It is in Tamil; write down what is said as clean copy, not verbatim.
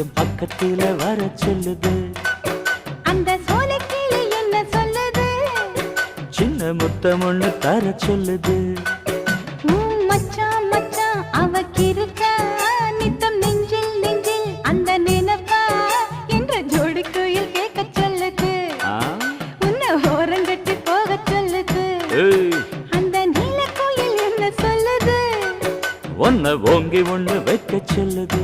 என் பக்கத்துல வர சொல்லுது. அந்த சோலைக்கிளி என்ன சொல்லுது? சின்ன முத்தம் ஒண்ணு தர சொல்லுது. மச்சான் மச்சான் அவக்கிருக்க நித்தம் நெஞ்சில் நெஞ்சில் அந்த நினைப்பா என்ற ஜோடி குயில் கேட்க சொல்லுது. உன்னை ஓரங்கட்டி போக சொல்லுது. அந்த நீல குயில் என்ன சொல்லுது? ஒன்ன ஓங்கி ஒண்ணு வைக்க சொல்லுது.